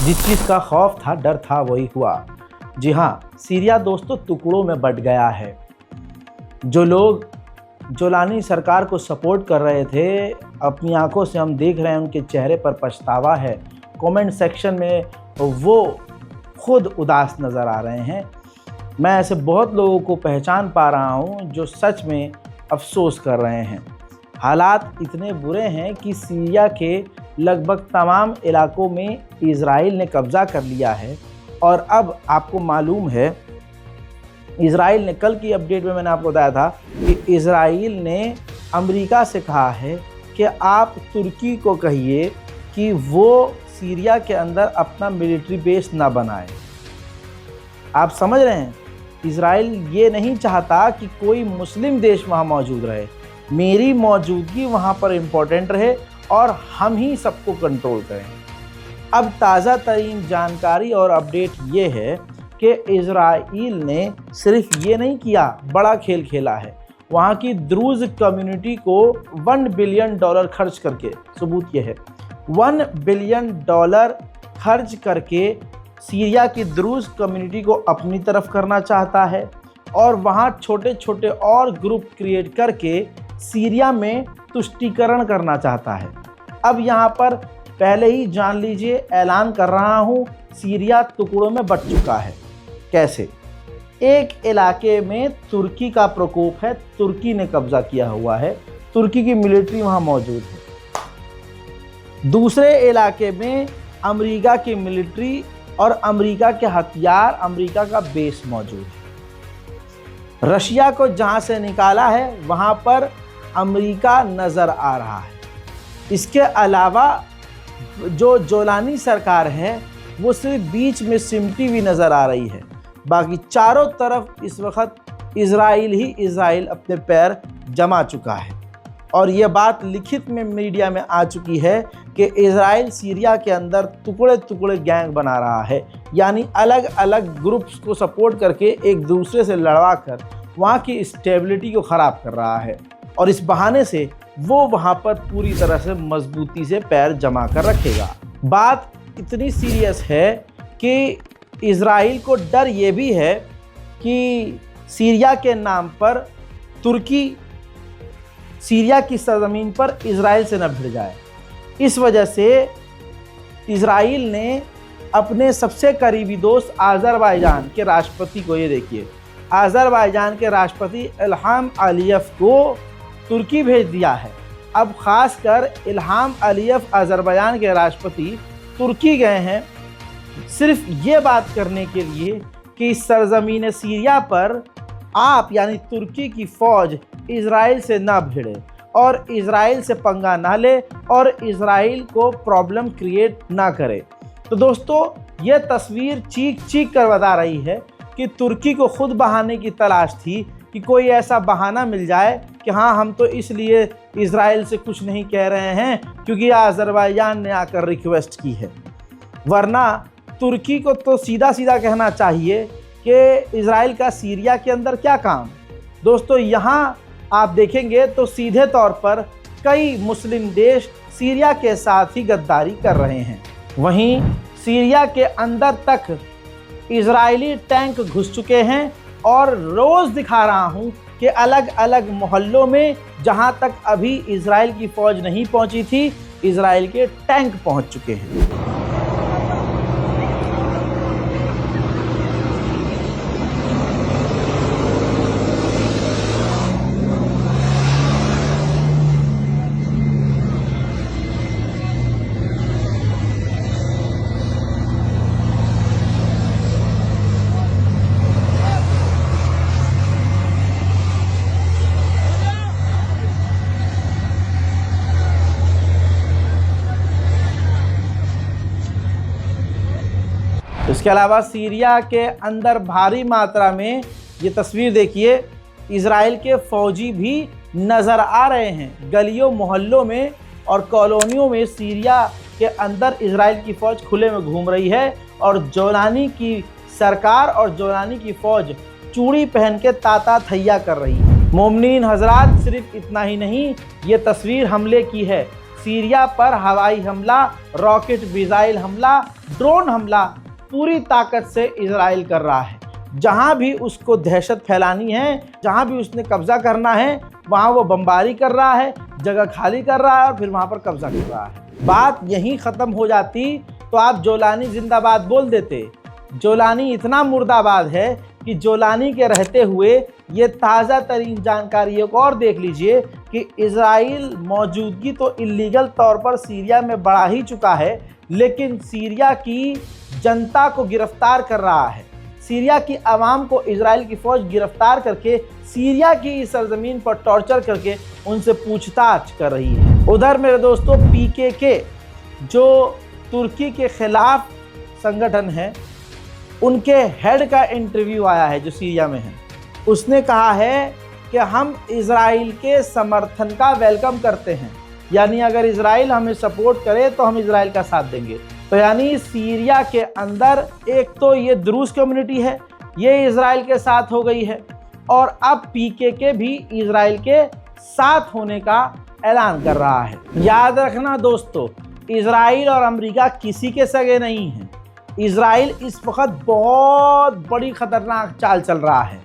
जिस चीज़ का खौफ था, डर था, वही हुआ। जी हाँ, सीरिया दोस्तों टुकड़ों में बट गया है। जो लोग जोलानी सरकार को सपोर्ट कर रहे थे, अपनी आंखों से हम देख रहे हैं उनके चेहरे पर पछतावा है। कमेंट सेक्शन में वो खुद उदास नज़र आ रहे हैं। मैं ऐसे बहुत लोगों को पहचान पा रहा हूँ जो सच में अफसोस कर रहे हैं। हालात इतने बुरे हैं कि सीरिया के लगभग तमाम इलाकों में इजराइल ने कब्ज़ा कर लिया है। और अब आपको मालूम है, इजराइल ने, कल की अपडेट में मैंने आपको बताया था कि इजराइल ने अमेरिका से कहा है कि आप तुर्की को कहिए कि वो सीरिया के अंदर अपना मिलिट्री बेस ना बनाए। आप समझ रहे हैं, इजराइल ये नहीं चाहता कि कोई मुस्लिम देश वहाँ मौजूद रहे। मेरी मौजूदगी वहाँ पर इम्पोर्टेंट रहे और हम ही सबको कंट्रोल करें। अब ताज़ा तरीन जानकारी और अपडेट ये है कि इजराइल ने सिर्फ ये नहीं किया, बड़ा खेल खेला है। वहाँ की द्रूज कम्युनिटी को $1 बिलियन खर्च करके, सबूत ये है, $1 बिलियन खर्च करके सीरिया की द्रूज कम्युनिटी को अपनी तरफ करना चाहता है और वहाँ छोटे छोटे और ग्रुप क्रिएट करके सीरिया में तुष्टीकरण करना चाहता है। अब यहाँ पर पहले ही जान लीजिए, ऐलान कर रहा हूँ, सीरिया टुकड़ों में बट चुका है। कैसे? एक इलाके में तुर्की का प्रकोप है, तुर्की ने कब्जा किया हुआ है, तुर्की की मिलिट्री वहाँ मौजूद है। दूसरे इलाके में अमेरिका की मिलिट्री और अमेरिका के हथियार, अमेरिका का बेस मौजूद है। रशिया को जहाँ से निकाला है वहाँ पर अमेरिका नज़र आ रहा है। इसके अलावा जो जोलानी सरकार है वो सिर्फ बीच में सिमटी हुई नज़र आ रही है। बाकी चारों तरफ इस वक्त इजराइल ही इजराइल अपने पैर जमा चुका है। और ये बात लिखित में मीडिया में आ चुकी है कि इजराइल सीरिया के अंदर टुकड़े टुकड़े गैंग बना रहा है, यानी अलग अलग ग्रुप्स को सपोर्ट करके एक दूसरे से लड़वा कर वहाँ की स्टेबिलिटी को ख़राब कर रहा है। और इस बहाने से वो वहाँ पर पूरी तरह से मजबूती से पैर जमा कर रखेगा। बात इतनी सीरियस है कि इजराइल को डर ये भी है कि सीरिया के नाम पर तुर्की सीरिया की सरजमीन पर इजराइल से न भिड़ जाए। इस वजह से इजराइल ने अपने सबसे करीबी दोस्त आज़रबाईजान के राष्ट्रपति को, ये देखिए, आज़रबाईजान के राष्ट्रपति इल्हाम अलीयव को तुर्की भेज दिया है। अब ख़ासकर इल्हाम अलीयव अज़रबैजान के राष्ट्रपति तुर्की गए हैं सिर्फ ये बात करने के लिए कि सरजमीन सीरिया पर आप यानी तुर्की की फ़ौज इजराइल से ना भिड़े और इजराइल से पंगा ना ले और इजराइल को प्रॉब्लम क्रिएट ना करे। तो दोस्तों, ये तस्वीर चीख चीख कर बता रही है कि तुर्की को खुद बहाने की तलाश थी कि कोई ऐसा बहाना मिल जाए कि हाँ, हम तो इसलिए इजराइल से कुछ नहीं कह रहे हैं क्योंकि आज़रबाईजान ने आकर रिक्वेस्ट की है। वरना तुर्की को तो सीधा सीधा कहना चाहिए कि इजराइल का सीरिया के अंदर क्या काम। दोस्तों, यहाँ आप देखेंगे तो सीधे तौर पर कई मुस्लिम देश सीरिया के साथ ही गद्दारी कर रहे हैं। वहीं सीरिया के अंदर तक इजरायली टैंक घुस चुके हैं और रोज़ दिखा रहा हूँ कि अलग अलग मोहल्लों में जहाँ तक अभी इजराइल की फ़ौज नहीं पहुँची थी, इजराइल के टैंक पहुँच चुके हैं। इसके अलावा सीरिया के अंदर भारी मात्रा में, ये तस्वीर देखिए, इजराइल के फौजी भी नज़र आ रहे हैं। गलियों मोहल्लों में और कॉलोनियों में सीरिया के अंदर इजराइल की फ़ौज खुले में घूम रही है और जोलानी की सरकार और जोलानी की फ़ौज चूड़ी पहन के ताता थैया कर रही है। मोमिनीन हजरात, सिर्फ इतना ही नहीं, ये तस्वीर हमले की है। सीरिया पर हवाई हमला, रॉकेट मिसाइल हमला, ड्रोन हमला पूरी ताकत से इजराइल कर रहा है। जहां भी उसको दहशत फैलानी है, जहां भी उसने कब्जा करना है, वहां वो बमबारी कर रहा है, जगह खाली कर रहा है और फिर वहां पर कब्जा कर रहा है। बात यहीं ख़त्म हो जाती तो आप जोलानी जिंदाबाद बोल देते। जोलानी इतना मुर्दाबाद है कि जोलानी के रहते हुए ये ताज़ा तरीन जानकारी एक और देख लीजिए कि इजराइल मौजूदगी तो इल्लीगल तौर पर सीरिया में बढ़ा ही चुका है, लेकिन सीरिया की जनता को गिरफ्तार कर रहा है। सीरिया की आवाम को इजराइल की फ़ौज गिरफ्तार करके सीरिया की इस सरजमीन पर टॉर्चर करके उनसे पूछताछ कर रही है। उधर मेरे दोस्तों PKK जो तुर्की के ख़िलाफ़ संगठन है, उनके हेड का इंटरव्यू आया है जो सीरिया में है। उसने कहा है कि हम इजराइल के समर्थन का वेलकम करते हैं, यानी अगर इजराइल हमें सपोर्ट करे तो हम इजराइल का साथ देंगे। तो यानी सीरिया के अंदर एक तो ये द्रूज़ कम्युनिटी है, ये इजराइल के साथ हो गई है, और अब PKK भी इजराइल के साथ होने का ऐलान कर रहा है। याद रखना दोस्तों, इजराइल और अमेरिका किसी के सगे नहीं हैं। इजराइल इस वक्त बहुत बड़ी खतरनाक चाल चल रहा है।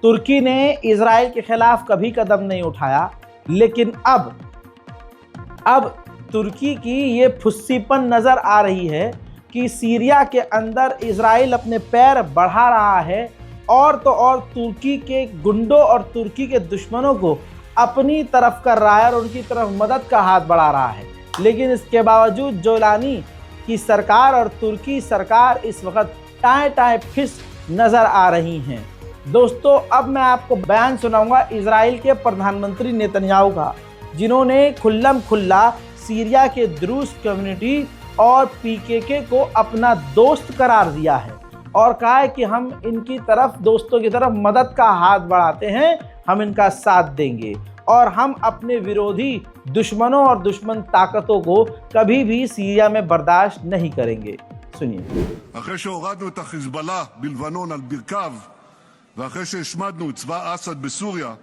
तुर्की ने इजराइल के खिलाफ कभी कदम नहीं उठाया, लेकिन अब तुर्की की ये फुस्सीपन नज़र आ रही है कि सीरिया के अंदर इजराइल अपने पैर बढ़ा रहा है, और तो और तुर्की के गुंडों और तुर्की के दुश्मनों को अपनी तरफ कर रहा है और उनकी तरफ मदद का हाथ बढ़ा रहा है। लेकिन इसके बावजूद जोलानी की सरकार और तुर्की सरकार इस वक्त टाएं टाएं फिस नज़र आ रही हैं। दोस्तों, अब मैं आपको बयान सुनाऊंगा इजराइल के प्रधानमंत्री नेतन्याहू का, जिन्होंने खुल्लम खुल्ला सीरिया के द्रूज़ कम्युनिटी और PKK को अपना दोस्त करार दिया है और कहा है कि हम इनकी तरफ, दोस्तों की तरफ मदद का हाथ बढ़ाते हैं, हम इनका साथ देंगे और हम अपने विरोधी दुश्मनों और दुश्मन ताकतों को कभी भी सीरिया में बर्दाश्त नहीं करेंगे। सुनिए। אחרי שהורדנו את החיזבאללה בלבנון על ברכיו ואחרי שהשמדנו את צבא אסד בסוריה,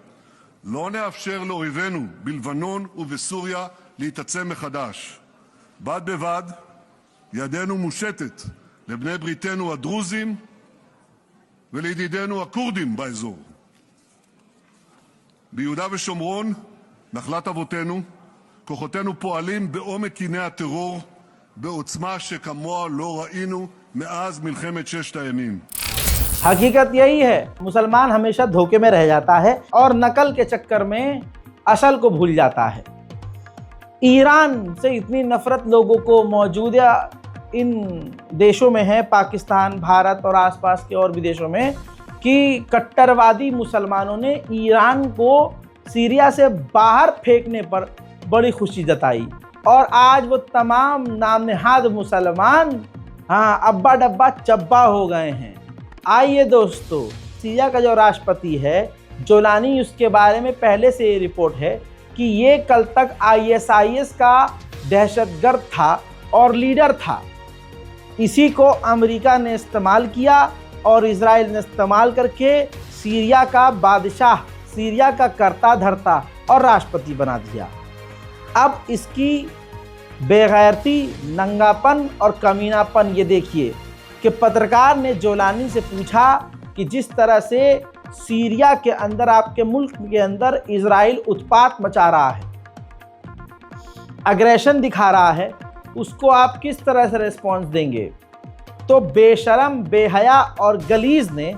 לא נאפשר לאויבינו בלבנון ובסוריה להתעצם מחדש. בד בבד ידנו מושטת לבני בריתנו הדרוזים ולידידינו הכורדים באזור. ביהודה ושומרון, נחלת אבותינו, כוחותינו פועלים בעומק קיני הטרור בעוצמה שכמוה לא ראינו מאז מלחמת ששת הימים. हकीकत यही है, मुसलमान हमेशा धोखे में रह जाता है और नकल के चक्कर में असल को भूल जाता है। ईरान से इतनी नफरत लोगों को मौजूदा इन देशों में है, पाकिस्तान, भारत और आसपास के और भी देशों में, कि कट्टरवादी मुसलमानों ने ईरान को सीरिया से बाहर फेंकने पर बड़ी खुशी जताई और आज वो तमाम नामनहाद मुसलमान अब्बा डब्बा चब्बा हो गए हैं। आइए दोस्तों, सीरिया का जो राष्ट्रपति है जोलानी, उसके बारे में पहले से ये रिपोर्ट है कि ये कल तक ISIS का दहशतगर्द था और लीडर था। इसी को अमेरिका ने इस्तेमाल किया और इजराइल ने इस्तेमाल करके सीरिया का बादशाह, सीरिया का कर्ता धर्ता और राष्ट्रपति बना दिया। अब इसकी बेगैरती, नंगापन और कमीनापन ये देखिए कि पत्रकार ने जोलानी से पूछा कि जिस तरह से सीरिया के अंदर, आपके मुल्क के अंदर इजराइल उत्पात मचा रहा है, अग्रेशन दिखा रहा है, उसको आप किस तरह से रिस्पॉन्स देंगे? तो बेशरम, बेहया और गलीज ने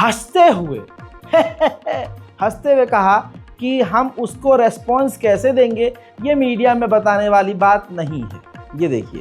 हंसते हुए कहा कि हम उसको रेस्पॉन्स कैसे देंगे, ये मीडिया में बताने वाली बात नहीं है। ये देखिए।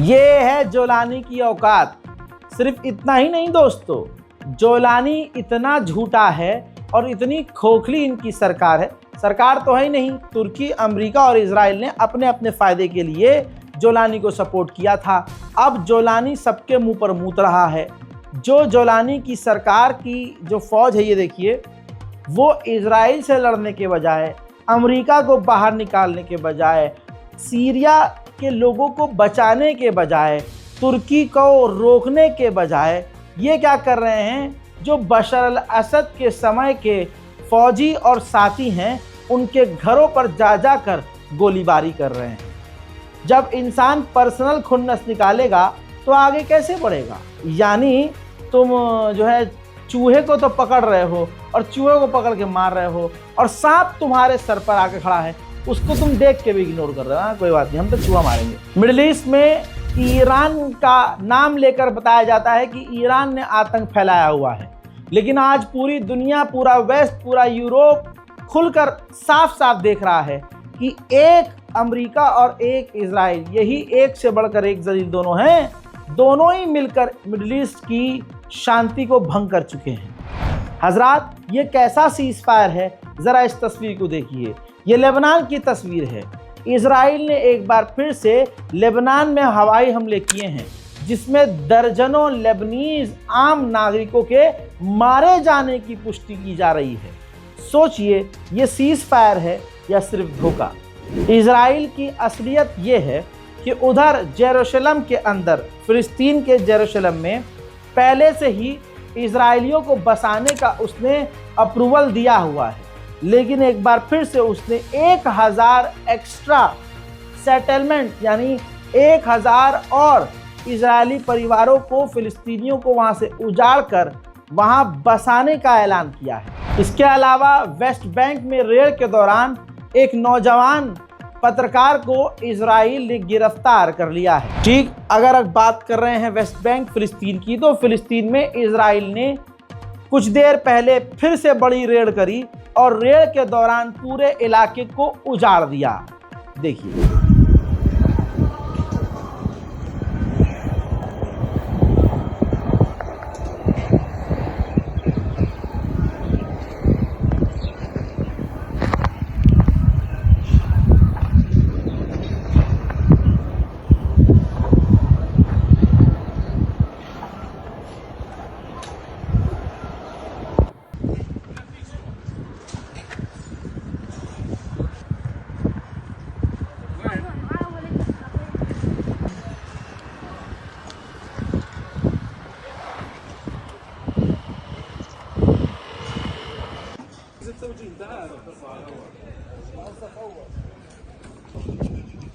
ये है जोलानी की औकात। सिर्फ इतना ही नहीं दोस्तों, जोलानी इतना झूठा है और इतनी खोखली इनकी सरकार है। सरकार तो है ही नहीं, तुर्की, अमेरिका और इजराइल ने अपने अपने फ़ायदे के लिए जोलानी को सपोर्ट किया था। अब जोलानी सबके मुंह पर मूत रहा है। जो जोलानी की सरकार की जो फ़ौज है, ये देखिए, वो इजराइल से लड़ने के बजाय, अमेरिका को बाहर निकालने के बजाय, सीरिया के लोगों को बचाने के बजाय, तुर्की को रोकने के बजाय, ये क्या कर रहे हैं? जो बशर अल असद के समय के फौजी और साथी हैं, उनके घरों पर जा जाकर गोलीबारी कर रहे हैं। जब इंसान पर्सनल खुन्नस निकालेगा तो आगे कैसे बढ़ेगा? यानी तुम जो है चूहे को तो पकड़ रहे हो और चूहे को पकड़ के मार रहे हो, और सांप तुम्हारे सर पर आके खड़ा है, उसको तुम देख के भी इग्नोर कर रहे हो। हाँ, कोई बात नहीं, हम तो चूहा मारेंगे। मिडिल ईस्ट में ईरान का नाम लेकर बताया जाता है कि ईरान ने आतंक फैलाया हुआ है, लेकिन आज पूरी दुनिया, पूरा वेस्ट, पूरा यूरोप खुलकर साफ साफ देख रहा है कि एक अमेरिका और एक इजराइल, यही एक से बढ़कर एक जलील दोनों हैं, दोनों ही मिलकर मिडिल ईस्ट की शांति को भंग कर चुके हैं। हजरात, ये कैसा सीज फायर है, ज़रा इस तस्वीर को देखिए। ये लेबनान की तस्वीर है। इजराइल ने एक बार फिर से लेबनान में हवाई हमले किए हैं, जिसमें दर्जनों लेबनीज आम नागरिकों के मारे जाने की पुष्टि की जा रही है। सोचिए, ये सीज फायर है या सिर्फ धोखा? इजराइल की असलियत ये है कि उधर जेरूशलम के अंदर, फिलिस्तीन के जेरूशलम में पहले से ही इजराइलियों को बसाने का उसने अप्रूवल दिया हुआ है, लेकिन एक बार फिर से उसने 1000 एक्स्ट्रा सेटलमेंट, यानी 1000 और इजरायली परिवारों को, फिलिस्तीनियों को वहां से उजाड़ कर वहां बसाने का ऐलान किया है। इसके अलावा वेस्ट बैंक में रेड के दौरान एक नौजवान पत्रकार को इजराइल ने गिरफ्तार कर लिया है। ठीक, अगर अब बात कर रहे हैं वेस्ट बैंक फिलिस्तीन की, तो फिलिस्तीन में इजराइल ने कुछ देर पहले फिर से बड़ी रेड करी और रेड के दौरान पूरे इलाके को उजाड़ दिया। देखिए,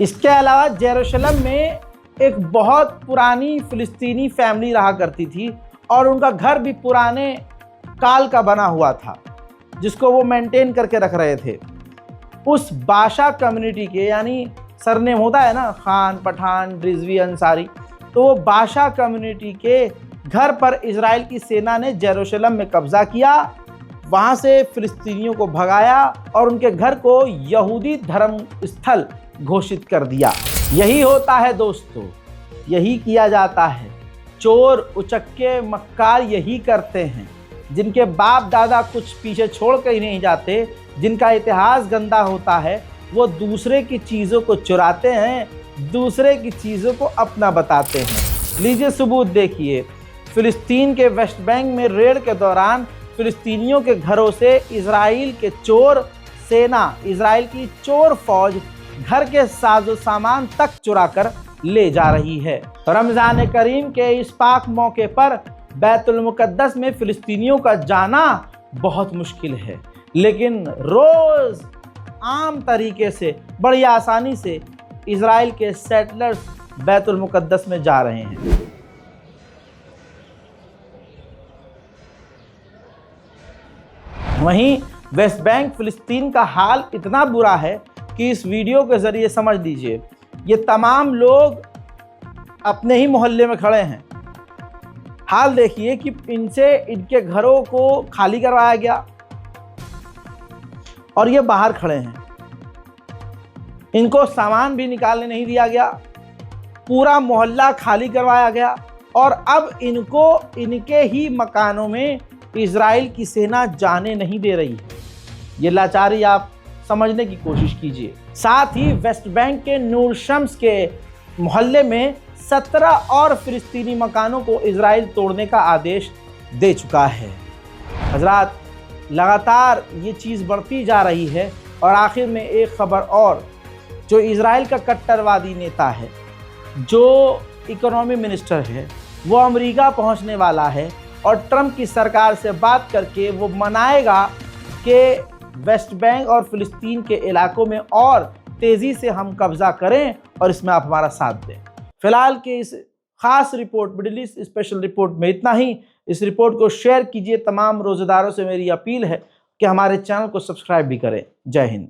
इसके अलावा जेरूशलम में एक बहुत पुरानी फिलिस्तीनी फैमिली रहा करती थी और उनका घर भी पुराने काल का बना हुआ था, जिसको वो मेंटेन करके रख रहे थे। उस बाशा कम्युनिटी के, यानी सरनेम होता है ना, खान, पठान, रिजवी, अंसारी, तो वो बाशा कम्युनिटी के घर पर इजराइल की सेना ने जेरूशलम में कब्जा किया, वहाँ से फिलिस्तीनियों को भगाया और उनके घर को यहूदी धर्म स्थल घोषित कर दिया। यही होता है दोस्तों, यही किया जाता है। चोर, उचक्के, मक्कार यही करते हैं। जिनके बाप दादा कुछ पीछे छोड़ कर ही नहीं जाते, जिनका इतिहास गंदा होता है, वो दूसरे की चीज़ों को चुराते हैं, दूसरे की चीज़ों को अपना बताते हैं। लीजिए सबूत देखिए। फिलिस्तीन के वेस्ट बैंक में रेड के दौरान फिलिस्तीनियों के घरों से इजराइल के चोर सेना, इजराइल की चोर फौज घर के साजो सामान तक चुरा कर ले जा रही है। रमज़ान करीम के इस पाक मौके पर बैतुल मुक़द्दस में फिलिस्तीनियों का जाना बहुत मुश्किल है, लेकिन रोज़ आम तरीके से, बड़ी आसानी से इजराइल के सेटलर्स बैतुल मुक़द्दस में जा रहे हैं। वहीं वेस्ट बैंक फिलिस्तीन का हाल इतना बुरा है कि इस वीडियो के ज़रिए समझ लीजिए, ये तमाम लोग अपने ही मोहल्ले में खड़े हैं। हाल देखिए कि इनसे इनके घरों को खाली करवाया गया और ये बाहर खड़े हैं। इनको सामान भी निकालने नहीं दिया गया, पूरा मोहल्ला खाली करवाया गया और अब इनको इनके ही मकानों में इजराइल की सेना जाने नहीं दे रही है। ये लाचारी आप समझने की कोशिश कीजिए। साथ ही वेस्ट बैंक के नूर शम्स के मोहल्ले में 17 और फिलिस्तीनी मकानों को इजराइल तोड़ने का आदेश दे चुका है। हजरात, लगातार ये चीज़ बढ़ती जा रही है। और आखिर में एक खबर और, जो इजराइल का कट्टरवादी नेता है, जो इकोनॉमी मिनिस्टर है, वो अमेरिका पहुंचने वाला है और ट्रंप की सरकार से बात करके वो मनाएगा कि वेस्ट बैंक और फिलिस्तीन के इलाकों में और तेज़ी से हम कब्ज़ा करें और इसमें आप हमारा साथ दें। फिलहाल के इस खास report, middle east special report में इतना ही। इस रिपोर्ट को शेयर कीजिए। तमाम रोज़ेदारों से मेरी अपील है कि हमारे चैनल को सब्सक्राइब भी करें। जय हिंद।